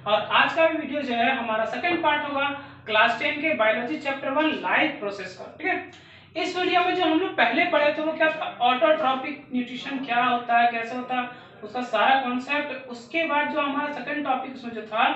और आज का वीडियो जो है हमारा सेकंड पार्ट होगा क्लास 10 के बायोलॉजी चैप्टर 1 लाइफ प्रोसेस का। ठीक है, इस वीडियो में जो हम लोग पहले पढ़े थे वो क्या था, ऑटोट्रॉपिक न्यूट्रिशन क्या होता है, कैसे होता है, उसका सारा कॉन्सेप्ट। उसके बाद जो हमारा सेकंड टॉपिक उसमें जो था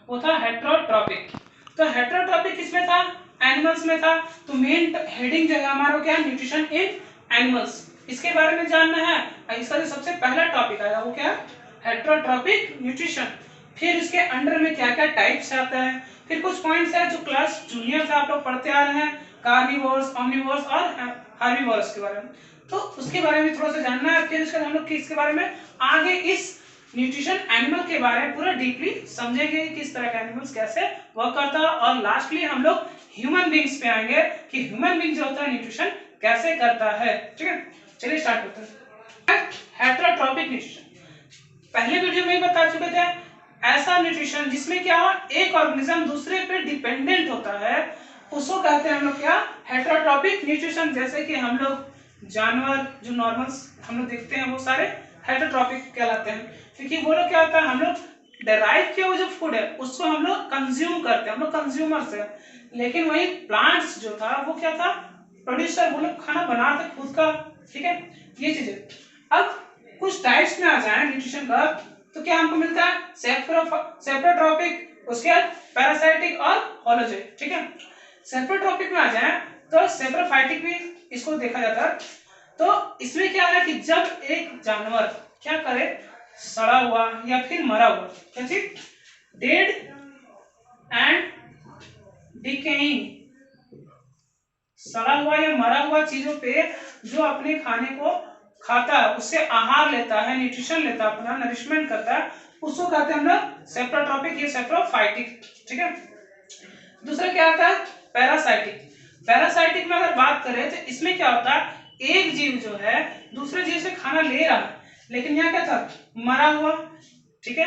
वो था हेट्रोट्रॉपिक। तो हेट्रोट्रॉपिक किसमें था, एनिमल्स में था। तो मेन हेडिंग जो है हमारा क्या, न्यूट्रिशन इन एनिमल्स, इसके बारे में जानना है। इसका जो सबसे पहला टॉपिक आएगा वो क्या, हेट्रोट्रॉपिक न्यूट्रिशन। फिर इसके अंडर में क्या क्या टाइप्स आता है, फिर कुछ पॉइंट्स है जो क्लास जूनियर से आप लोग पढ़ते आ रहे हैं, कार्निवोर्स, ऑमनिवोर्स और हार्बिवोर्स के बारे में। तो उसके बारे में थोड़ा सा जानना है। फिर उसके बाद हम लोग किसके बारे में आगे इस न्यूट्रिशन एनिमल के बारे में पूरा डीपली समझेंगे, किस तरह का एनिमल्स कैसे वर्क करता है। और लास्टली हम लोग ह्यूमन बींग्स पे आएंगे कि ह्यूमन बींग जो होता है न्यूट्रिशन कैसे करता है। ठीक है, चलिए स्टार्ट करते हैं। हेट्रोट्रॉपिक न्यूट्रिशन पहले वीडियो में ही बता चुके थे, ऐसा न्यूट्रिशन जिसमें क्या एक ऑर्गेनिज्म दूसरे पे डिपेंडेंट होता है उसको कहते हैं हम लोग क्या, हेट्रोट्रॉपिक न्यूट्रिशन। जैसे कि हम लोग जानवर जो नॉर्मल हम लोग देखते हैं वो सारे हेट्रोट्रॉपिक कहलाते हैं, क्योंकि वो लोग क्या होता है, हम लोग डेराइव किया हुआ जो फूड है उसको हम लोग कंज्यूम करते हैं, हम लोग कंज्यूमर्स है। लेकिन वही प्लांट्स जो था वो क्या था, प्रोड्यूसर, वो लोग खाना बनाते खुद का। ठीक है, ये चीजें। अब कुछ टाइप्स में आ जाए न्यूट्रिशन का तो क्या हमको मिलता है, सेप्रोट्रॉपिक, उसके बाद पैरासाइटिक और होलोजोइक। ठीक है, सेप्रोट्रॉपिक में आ जाए तो सेप्रोफाइटिक भी इसको देखा जाता है। तो इसमें क्या है कि जब एक जानवर क्या करे, सड़ा हुआ या फिर मरा हुआ, क्या चीज, डेड एंड डिकेइंग, सड़ा हुआ या मरा हुआ चीजों पे जो अपने खाने को खाता है, उससे आहार लेता है, न्यूट्रिशन लेता है, अपना नरिशमेंट करता है, उसको कहते हैं हम लोग सेप्रोट्रॉपिक या सेप्रोफाइटिक। ठीक है, दूसरा क्या आता है, पैरासाइटिक। पैरासाइटिक में अगर बात करें तो इसमें क्या होता है, एक जीव जो है दूसरे जीव से खाना ले रहा है, लेकिन यहाँ क्या था, मरा हुआ। ठीक है,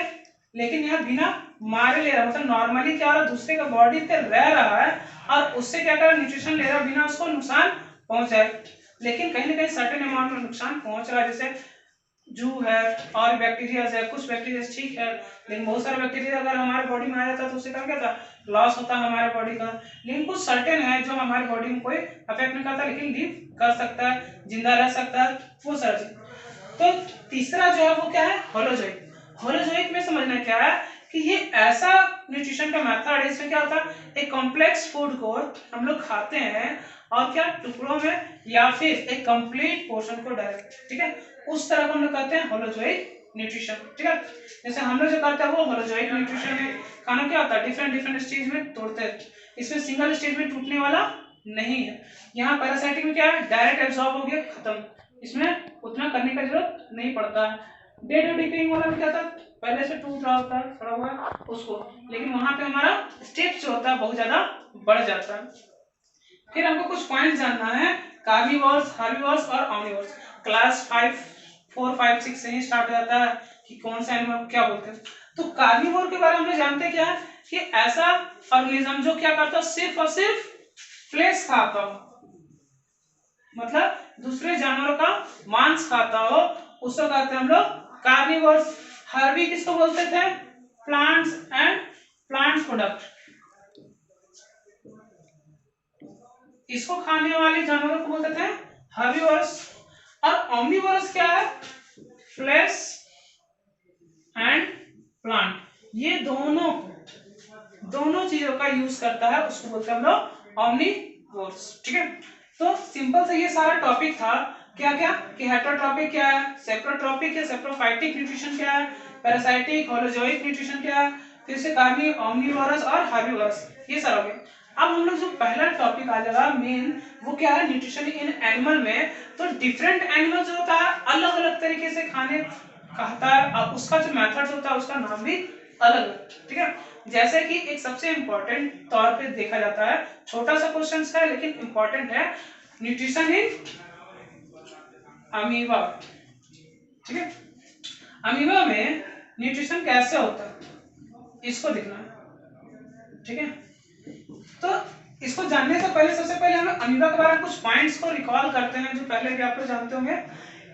लेकिन यहाँ बिना मारे ले रहा, मतलब नॉर्मली क्या हो रहा, दूसरे का बॉडी पे रह रहा है और उससे क्या कर रहा है, न्यूट्रिशन ले रहा है बिना उसको नुकसान पहुंचाए। लेकिन कहीं ना कहीं सर्टेन अमाउंट में नुकसान पहुंच रहा है, जैसे जू है और बैक्टीरिया है। कुछ बैक्टीरिया ठीक है, लेकिन बहुत सारे बैक्टीरिया अगर हमारे बॉडी में आ जाता है तो उससे क्या था, लॉस होता है हमारे बॉडी का। लेकिन कुछ सर्टेन है जो हमारे बॉडी में कोई अफेक्ट नहीं करता, लेकिन लिव कर सकता है, जिंदा रह सकता है, वो सारा चीज। तो तीसरा जो है वो क्या है, होलोजोइक। होलोजोइक में समझना क्या है कि ये ऐसा न्यूट्रिशन का मेथड है, इसमें क्या होता है, एक कॉम्प्लेक्स फूड को हम लोग खाते हैं और क्या टुकड़ों में या फिर एक कंप्लीट पोर्शन को डायरेक्ट। ठीक है, उस तरह को हम लोग कहते हैं होलोजोइक न्यूट्रिशन। ठीक है, जैसे हम लोग जो करते हैं वो होलोजोइक न्यूट्रिशन में खाना क्या होता है, डिफरेंट डिफरेंट स्टेज में तोड़ते हैं, इसमें सिंगल स्टेज में टूटने वाला नहीं है। यहाँ पैरासाइटिक में क्या है, डायरेक्ट एब्जॉर्ब हो गया, खत्म, इसमें उतना करने का जरूरत नहीं पड़ता है। डेड और डिकेइंग वाला में क्या था, पहले से टूट रहा होता है, सड़ा हुआ उसको, लेकिन वहां पे हमारा स्टेप जो होता है बहुत ज्यादा बढ़ जाता है। फिर हमको कुछ पॉइंट जानना है, कार्निवोर्स, हार्बिवोर्स और ऑमनिवोर्स। क्लास 5 4 5 6 से ही स्टार्ट हो जाता है कि कौन सा एनिमल क्या बोलते हैं। तो कार्निवोर के बारे में जानते क्या है कि ऐसा ऑर्गेनिज्म जो क्या करता है, सिर्फ और सिर्फ फ्लेश खाता हो, मतलब दूसरे जानवरों का मांस खाता हो, उसको कहते हैं हम लोग कार्निवोर्स। हार्बी किसको बोलते थे, प्लांट्स एंड प्लांट्स प्रोडक्ट, इसको खाने वाले जानवरों को बोलते थे हर्बीवोरस। और ओमनिवोरस क्या है, फ्लैश एंड प्लांट, ये दोनों चीजों का यूज करता है, उसको बोलते हैं हम लोग ओमनिवोरस। ठीक है, तो सिंपल से ये सारा टॉपिक था, क्या क्या कि हेट्रोट्रॉपिक क्या है, सेप्रोट्रॉपिक या सेप्रोफाइटिक न्यूट्रिशन क्या है, पैरासाइटिक होलोजोइक न्यूट्रिशन क्या है, फिर से कार्नी, ओमनिवोरस और हार्बिवोरस, ये सारा हो गया। अब हम लोग जो पहला टॉपिक आ जाएगा मेन, वो क्या है, न्यूट्रिशन इन एनिमल में। तो डिफरेंट एनिमल जो होता है अलग अलग तरीके से खाने खाता है और उसका जो मेथड होता है उसका नाम भी अलग। ठीक है, जैसे कि एक सबसे इंपॉर्टेंट तौर पे देखा जाता है, छोटा सा क्वेश्चन है लेकिन इंपॉर्टेंट है, न्यूट्रिशन इन अमीबा। ठीक है, अमीबा में न्यूट्रिशन कैसे होता है इसको देखना है। ठीक है, तो इसको जानने से पहले सबसे पहले हम अमीबा के बारे में कुछ पॉइंट्स को रिकॉल करते हैं जो पहले भी आप लोग जानते होंगे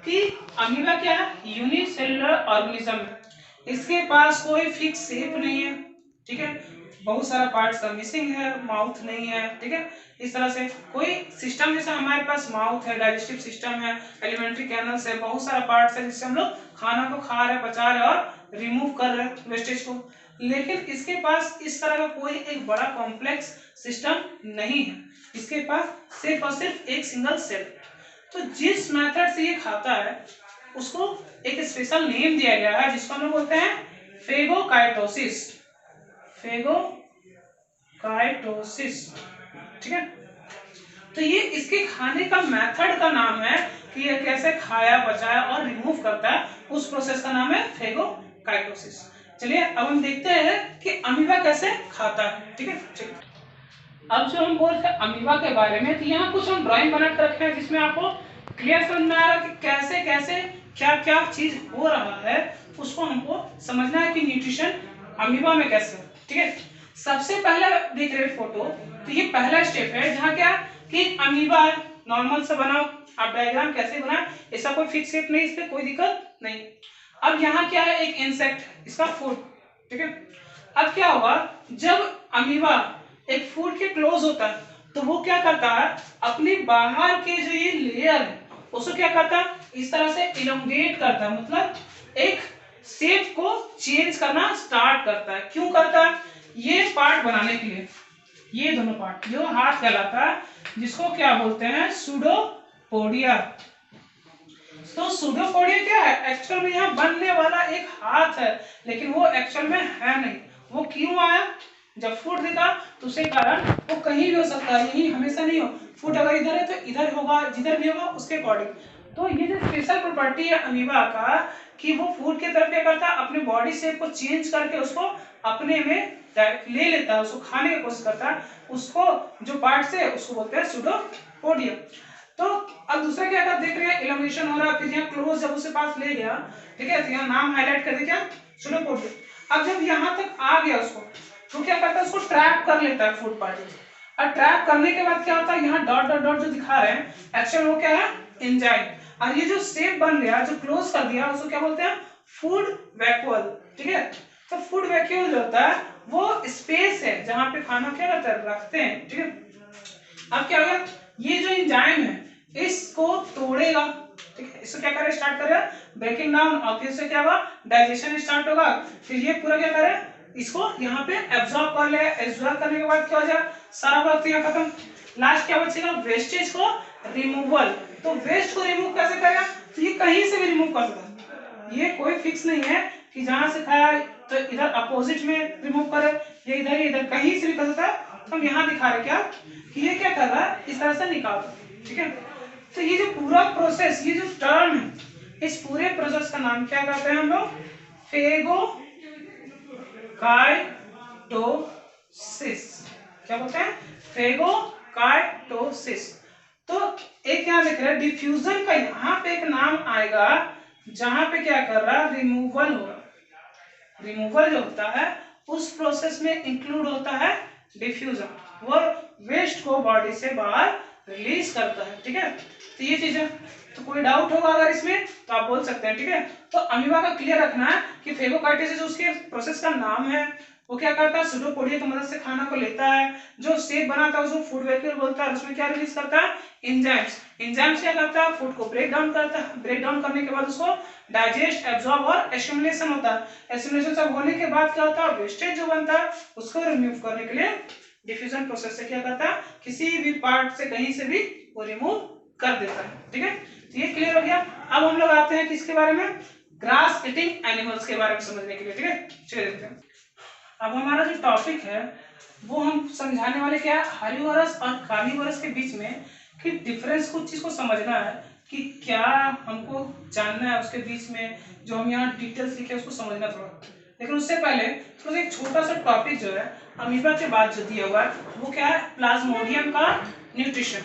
कि अमीबा क्या है, यूनिसेलुलर ऑर्गेनिज्म है, इसके पास कोई फिक्स शेप नहीं है। ठीक है, बहुत सारा पार्ट्स का मिसिंग है, माउथ नहीं है, ठीक है। इस तरह से कोई सिस्टम, जैसे हमारे पास माउथ है, डाइजेस्टिव सिस्टम है, एलिमेंट्री कैनल्स है, बहुत सारा पार्ट्स है जिससे हम लोग खाना को खा रहे, पचा रहे और रिमूव कर रहे हैं वेस्टेज को। लेकिन इसके पास इस तरह का कोई एक बड़ा कॉम्प्लेक्स सिस्टम नहीं है, इसके पास सिर्फ और सिर्फ एक सिंगल सेल। तो जिस मेथड से ये खाता है उसको एक स्पेशल नेम दिया गया है जिसको हम लोग बोलते हैं फेगोकाइटोसिस, फेगोकाइटोसिस, ठीक है। तो ये इसके खाने का मेथड का नाम है कि ये कैसे खाया, पचाया और रिमूव करता है, उस प्रोसेस का नाम है फेगोकाइटोसिस। चलिए अब हम देखते हैं कि अमीबा कैसे खाता है, ठीक है। चलिए अब जो हम बोलते हैं अमीबा के बारे में, तो यहाँ कुछ हम ड्राइंग बना कर रखे हैं जिसमें आपको क्लियर समझ में आएगा कि कैसे कैसे क्या क्या चीज हो रहा है, उसको हमको समझना है कि न्यूट्रिशन अमीबा में कैसे, ठीक है। सबसे पहले देख रहे फोटो, तो ये पहला स्टेप है जहाँ क्या कि अमीबा नॉर्मल से बनाओ, आप डायग्राम कैसे बनाए, ऐसा कोई फिक्स शेप नहीं, इसमें कोई दिक्कत नहीं। अब यहाँ क्या है, एक इंसेक्ट, इसका फूड, ठीक है। अब क्या होगा, जब अमीबा एक फूड के क्लोज होता है तो वो क्या करता है, अपनी बाहर के जो ये लेयर है उसको क्या करता है, इस तरह से इलोंगेट करता है, मतलब एक शेप को चेंज करना स्टार्ट करता है। क्यों करता है, ये पार्ट बनाने के लिए, ये दोनों पार्ट जो हाथ कहलाता है, जिसको क्या बोलते हैं, सूडोपोडिया। तो सूडोपोडिया क्या है, एक्चुअल में यहाँ बनने वाला एक हाथ है, लेकिन वो एक्चुअल में है नहीं। वो क्यों आया, जब फूड दिखा तो उसके कारण वो कहीं भी हो सकता है, यही हमेशा नहीं हो, फूड अगर इधर है तो इधर होगा, जिधर भी होगा उसके अकॉर्डिंग। तो ये जो स्पेशल प्रॉपर्टी है अमीबा का कि वो फूड की तरफ क्या करता है, अपने बॉडी शेप को चेंज करके उसको अपने में ले लेता है, उसको खाने की कोशिश करता है, उसको जो पार्ट है उसको बोलते हैं सूडोपोडिया। तो अब दूसरा क्या था, देख रहे हैं इलोंगेशन हो रहा है, फिर यहाँ क्लोज जब उसके पास ले गया, ठीक है, तो यहाँ नाम हाईलाइट कर दिया सूडोपोडिया। अब जब यहाँ तक आ गया उसको, तो क्या करता है, उसको ट्रैप कर लेता है फूड पार्टिकल, और ट्रैप करने के बाद क्या होता है, यहाँ डॉट डॉट डॉट जो दिखा रहे हैं, एक्चुअल वो क्या है, एंजाइम। और ये जो शेप बन गया, जो क्लोज कर दिया, उसको क्या बोलते हैं, फूड वैक्यूल, ठीक है। तो फूड वैक्यूल जो होता है वो स्पेस है जहां पे खाना क्या करते हैं, रखते हैं, ठीक है। अब क्या होगा, ये जो एंजाइम है इसको तोड़ेगा, ठीक है, इसको क्या करे, स्टार्ट करे ब्रेकिंग डाउन, और फिर से क्या होगा, डाइजेशन स्टार्ट होगा, फिर ये पूरा क्या करे, इसको यहाँ पे एब्जॉर्ब कर ले, एब्जॉर्ब करने के बाद क्या हो जाए, सारा वक्त यहाँ खत्म, लास्ट क्या बचेगा, वेस्टेज को रिमूवल। तो वेस्ट को रिमूव कैसे करेगा, तो ये कहीं से भी रिमूव कर सकता है, ये कोई फिक्स नहीं है कि जहां से खाया तो इधर अपोजिट में रिमूव करे, ये इधर कहीं से भी कर सकता है। तो हम यहाँ दिखा रहे क्या कि ये क्या कर रहा है, इस तरह से निकाल, ठीक है। तो ये जो पूरा प्रोसेस, ये जो टर्म है, इस पूरे प्रोसेस का नाम क्या कहते हैं हम लोग, फेगोकाइटोसिस, क्या बोलते हैं, फेगोकाइटोसिस। तो एक क्या लिख रहा है, डिफ्यूजन का यहाँ पे एक नाम आएगा जहां पे क्या कर रहा है, रिमूवल होगा। रिमूवल जो होता है उस प्रोसेस में इंक्लूड होता है डिफ्यूजन, वो वेस्ट को बॉडी से बाहर रिलीज करता है, ठीक है। तो ये चीज है, तो कोई डाउट होगा अगर इसमें तो आप बोल सकते हैं, ठीक है। तो अमीबा का क्लियर रखना है कि फेगोकाइटोसिस उसके प्रोसेस का नाम है, वो क्या करता है, सूडोपोडिया की मदद से खाना को लेता है, जो शेप बनाता है उसको फूड वैक्यूल बोलता है, उसमें क्या रिलीज करता है, एंजाइम्स। एंजाइम्स क्या करता है, फूड को ब्रेक डाउन करता है, ब्रेक डाउन करने के बाद उसको डाइजेस्ट, एब्जॉर्ब और एसिमिलेशन होता है। एसिमिलेशन सब होने के बाद क्या होता है, वेस्टेज जो बनता है उसको रिमूव करने के लिए डिफ्यूजन प्रोसेस से क्या करता है, किसी भी पार्ट से कहीं से भी वो रिमूव कर देता है, ठीक है। तो ये क्लियर हो गया। अब हम लोग आते हैं किसके बारे में, ग्रास ईटिंग एनिमल्स के बारे में समझने के लिए, ठीक है। चलिए देखते हैं। अब हमारा जो टॉपिक है वो हम समझाने वाले क्या है, हर्बीवोरस और कार्निवोरस के बीच में कि डिफरेंस, कुछ चीज को समझना है कि क्या हमको जानना है उसके बीच में, जो हम यहाँ डिटेल्स लिखे उसको समझना थोड़ा। लेकिन उससे पहले थोड़ा एक छोटा सा टॉपिक जो है अमीबा के बाद जो दिया हुआ है वो क्या है, प्लाज्मोडियम का न्यूट्रिशन।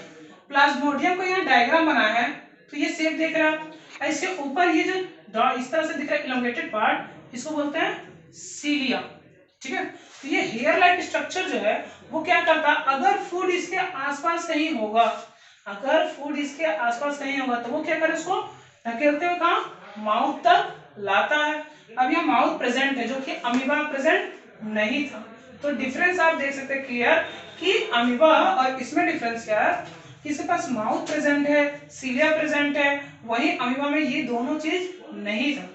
प्लाज्मोडियम का यहाँ डायग्राम बना है, तो ये शेप देख रहे हैं, इसके ऊपर ये जो इस तरह से दिख रहा है इलोंगेटेड पार्ट, इसको बोलते हैं सीलिया, ठीक है। तो ये हेयर लाइक स्ट्रक्चर जो है वो क्या करता है, अगर फूड इसके आसपास कहीं होगा, अगर फूड इसके आसपास कहीं होगा तो वो क्या करे, उसको धकेलते हुए कहाँ, माउथ तक लाता है। अब ये माउथ प्रेजेंट है जो कि अमीबा प्रेजेंट नहीं था। तो डिफरेंस आप देख सकते हैं क्लियर कि अमीबा और इसमें डिफरेंस क्या है कि इसके पास माउथ प्रेजेंट है, सीलिया प्रेजेंट है, वहीं अमीबा में ये दोनों चीज नहीं था।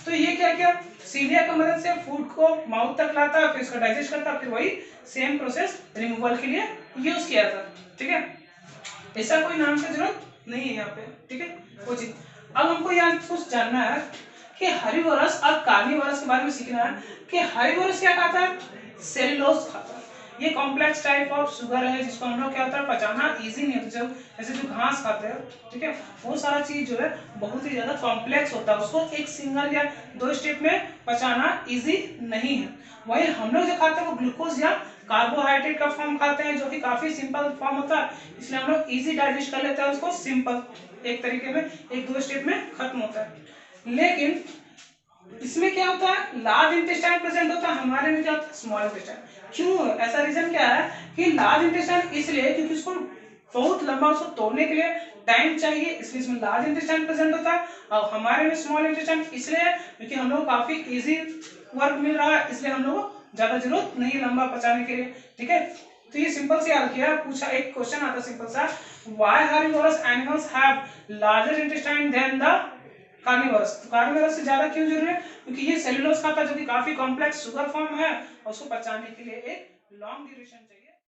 तो ये क्या क्या सीलिया की मदद से फूड को माउथ तक लाता है, फिर इसको डाइजेस्ट करता है, फिर वही सेम प्रोसेस रिमूवल के लिए यूज किया था। ठीक है, ऐसा कोई नाम की जरूरत नहीं है यहाँ पे। ठीक है, वो चीज। अब हमको यहाँ कुछ जानना है कि हर्बीवोरस और कार्निवोरस के बारे में सीखना है कि हर्बीवोरस क्या खाता है, सेलुलोज खाता है। ये कॉम्प्लेक्स टाइप ऑफ शुगर है जिसको हम लोग क्या होता है पचाना इजी नहीं होता। जब जैसे जो घास खाते हैं, ठीक है, वो सारा चीज जो है बहुत ही ज्यादा कॉम्प्लेक्स होता है, उसको एक सिंगल या दो स्टेप में पचाना इजी नहीं है। वही हम लोग जो खाते हैं वो ग्लूकोज या कार्बोहाइड्रेट का फॉर्म खाते हैं जो कि काफी सिंपल फॉर्म होता है, इसलिए हम लोग इजी डाइजेस्ट कर लेते हैं उसको, सिंपल एक तरीके में एक दो स्टेप में खत्म होता है। लेकिन इसमें क्या होता है, लार्ज इंटेस्टाइन प्रेजेंट होता है, हमारे में क्या होता है स्मॉल इंटेस्टाइन। क्यों, ऐसा रीजन क्या है कि लार्ज इंटेस्टाइन इसलिए क्योंकि उसको बहुत लंबा उसको तोड़ने के लिए टाइम चाहिए, इसलिए इसमें लार्ज इंटेस्टाइन प्रेजेंट होता है। और हमारे में स्मॉल इंटेस्टाइन इसलिए क्योंकि हम लोग काफी इजी वर्क मिल रहा है, इसलिए हम लोग ज्यादा जरूरत नहीं लंबा पचाने के लिए। ठीक है, तो ये सिंपल से याद किया। पूछा एक क्वेश्चन आता सिंपल सा, why herbivorous animals have larger intestine than the carnivorous. तो कार्निवोरस से ज्यादा क्यों जरूरी है, क्योंकि ये सेलुलोज खाता है जो कि काफी कॉम्प्लेक्स शुगर फॉर्म है और उसको पचाने के लिए एक लॉन्ग ड्यूरेशन चाहिए।